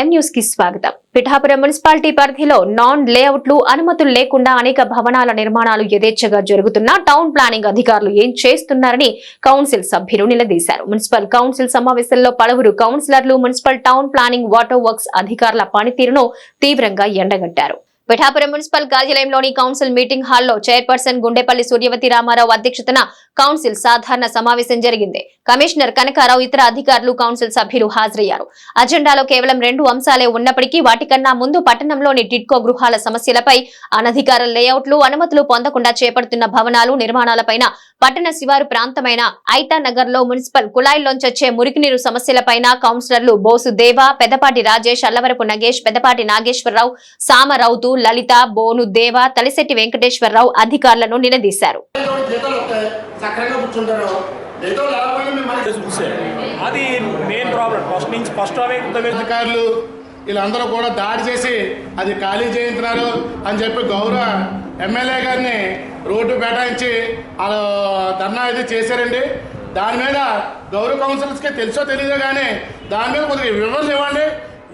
M news కి స్వాగతం. Pithapuram municipality పరిధిలో నాన్ లేఅవుట్లు అనుమతులు లేకుండా అనేక భవనాల నిర్మాణాలు యథేచ్ఛగా జరుగుతున్నా టౌన్ ప్లానింగ్ అధికారులు ఏం చేస్తున్నారని కౌన్సిల్ సభ్యులు నిలదీశారు. మున్సిపల్ కౌన్సిల్ సమావేశంలో పలువురు కౌన్సిలర్లు municipal town planning water works అధికారుల పనితీరును తీవ్రంగా ఎండగట్టారు. పిఠాపురం మున్సిపల్ కార్యాలయంలోని కౌన్సిల్ మీటింగ్ హాల్లో చైర్పర్సన్ గుండెపల్లి సూర్యవతి రామారావు అధ్యక్షతన కౌన్సిల్ సాధారణ సమావేశం జరిగింది. కమిషనర్ కనకారావు ఇతర అధికారులు కౌన్సిల్ సభ్యులు హాజరయ్యారు. అజెండాలో కేవలం 2 అంశాలే ఉన్నప్పటికీ వాటికన్నా ముందు పట్టణంలోని టిడ్కో గృహాల సమస్యలపై, అనధికార లేఅవుట్లు అనుమతులు పొందకుండా చేపడుతున్న భవనాలు నిర్మాణాలపైన, పట్టణ శివారు ప్రాంతమైన ఐతా నగర్ లో మున్సిపల్ కుళాయిల్లోంచొచ్చే మురికినీరు సమస్యలపైన కౌన్సిలర్లు బోసు దేవ, పెద్దపాటి రాజేష్, అల్లవరపు నగేష్, పెద్దపాటి నాగేశ్వరరావు, సామరౌతు, లలిత, బోను దేవ, తలిశెట్టి వెంకటేశ్వరరావు అధికారులను నిలదీశారు. అది మెయిన్ ప్రాబ్లం. ఫస్ట్ అధికారులు వీళ్ళందరూ కూడా దాడి చేసి అది ఖాళీ చేయించినారు అని చెప్పి గౌరవ ఎమ్మెల్యే గారిని రోడ్డు బైఠాయించి వాళ్ళు ధర్నా అయితే చేశారండి. దాని మీద గౌరవ కౌన్సిలర్స్కి తెలుసో తెలియదో కానీ దాని మీద కొద్దిగా వివరణ ఇవ్వండి.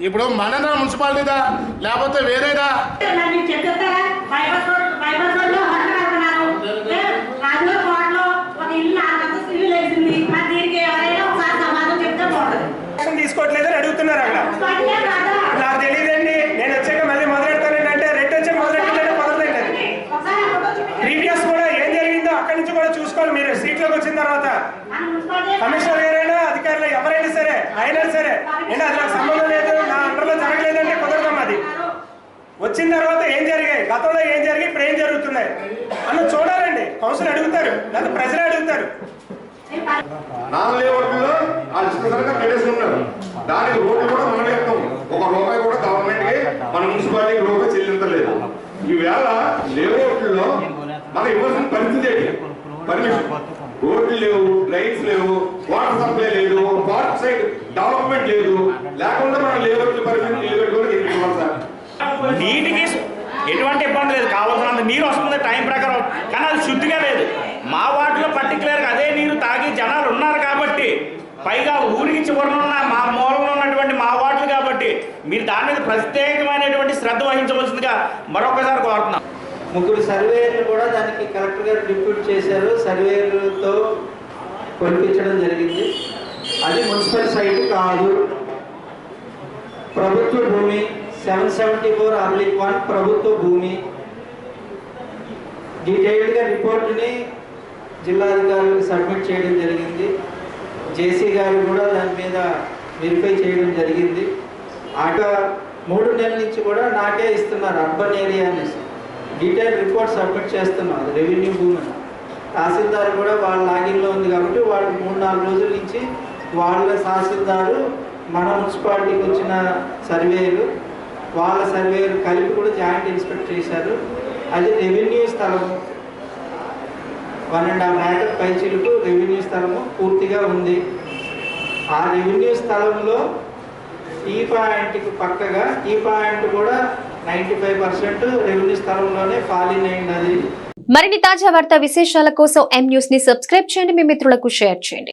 ఇప్పుడు మన మున్సిపాలిటీదా లేకపోతే వేరేదా? తీసుకోవట్లేదని అడుగుతున్నారు. అక్కడ నాకు తెలియదండి. నేను వచ్చాక మళ్ళీ మొదలెడతానంటే రెడ్ వచ్చాక మొదలెట్టాలంటే కుదరదండి. ప్రీవియస్ కూడా ఏం జరిగిందో అక్కడి నుంచి కూడా చూసుకోవాలి. మీరు సీట్లోకి వచ్చిన తర్వాత కమిషనర్ గారైనా అధికారులు ఎవరైనా సరే అయినా సరే అంటే అది నాకు సంబంధం లేదు, నా అండర్లో జరగలేదంటే కుదరదమ్మా. అది వచ్చిన తర్వాత ఏం జరిగాయి, గతంలో ఏం జరిగి ఇప్పుడు ఏం జరుగుతున్నాయి అన్న చూడాలండి. కౌన్సిల్ అడుగుతారు లేదా ప్రజలే అడుగుతారు. దానికి రోడ్లు కూడా మనం వేస్తాం. ₹1 కూడా గవర్నమెంట్ కి మన మున్సిపాలిటీకి రూపాయి చెల్లించలేదు. ఈవేళ లేఅవుట్లో మనం ఇవ్వాల్సిన పరిస్థితి ఏంటి? పర్మిషన్, రోడ్లు లేవు, డ్రైన్స్ లేవు, వాటర్ సప్లై లేదు, పార్క్ సైడ్ డెవలప్మెంట్ లేదు. లేకుండా మనం లేఅవుట్లు పర్మిషన్ ఇల్లు పెట్టుకోవడానికి ఇవ్వాలి సార్. నీటికి ఎటువంటి ఇబ్బంది లేదు, కావాల్సినంత నీరు వస్తుంది టైం ప్రకారం. కానీ అది శుద్ధిగా లేదు. మా వార్డులో పర్టికులర్గా అదే నీరు తాగి జనాలు ఉన్నారు కాబట్టి, పైగా ఊరికి చివరనున్న మా మూలంలో ఉన్నటువంటి మా వార్డులు కాబట్టి మీరు దాని మీద ప్రత్యేకమైనటువంటి శ్రద్ధ వహించవలసిందిగా మరొకసారి కోరుతున్నాం. 3 సర్వేయర్లు కూడా దానికి కలెక్టర్ గారు డిప్యూట్ చేశారు. సర్వేయర్లతో కొలిపించడం జరిగింది. అది మున్సిపల్ సైట్ కాదు, ప్రభుత్వ భూమి. 774/1 ప్రభుత్వ భూమి. డీటెయిల్డ్గా రిపోర్ట్ని జిల్లాధికారులకు సబ్మిట్ చేయడం జరిగింది. జేసీ గారు కూడా దాని మీద వెరిఫై చేయడం జరిగింది. 3 నెలల నుంచి కూడా నాకే ఇస్తున్నారు అర్బన్ ఏరియా అనేసి. డీటెయిల్ రిపోర్ట్ సబ్మిట్ చేస్తున్నారు. రెవెన్యూ భూమి తహసీల్దార్ కూడా వాళ్ళ లాగిన్లో ఉంది కాబట్టి వాళ్ళు 3-4 రోజుల నుంచి వాళ్ళ తహసీల్దారు మన మున్సిపాలిటీకి వచ్చిన సర్వేలు వాళ్ళ సర్వేలు కలిపి కూడా జాయింట్ ఇన్స్పెక్ట్ చేశారు. అది రెవెన్యూ స్థలము 1.5 ఏకర్ పైచిలకు రెవెన్యూ స్థలము పూర్తిగా ఉంది. ఆ రెవెన్యూ స్థలంలో ఈ పాయింట్కి పక్కగా ఈ పాయింట్ కూడా 95% రెవెన్యూ స్థలంలోనే ఫాలిన్ అయినది. మరిన్ని తాజా వార్తా విశేషాల కోసం ఎం న్యూస్ ని సబ్స్క్రైబ్ చేయండి, మీ మిత్రులకు షేర్ చేయండి.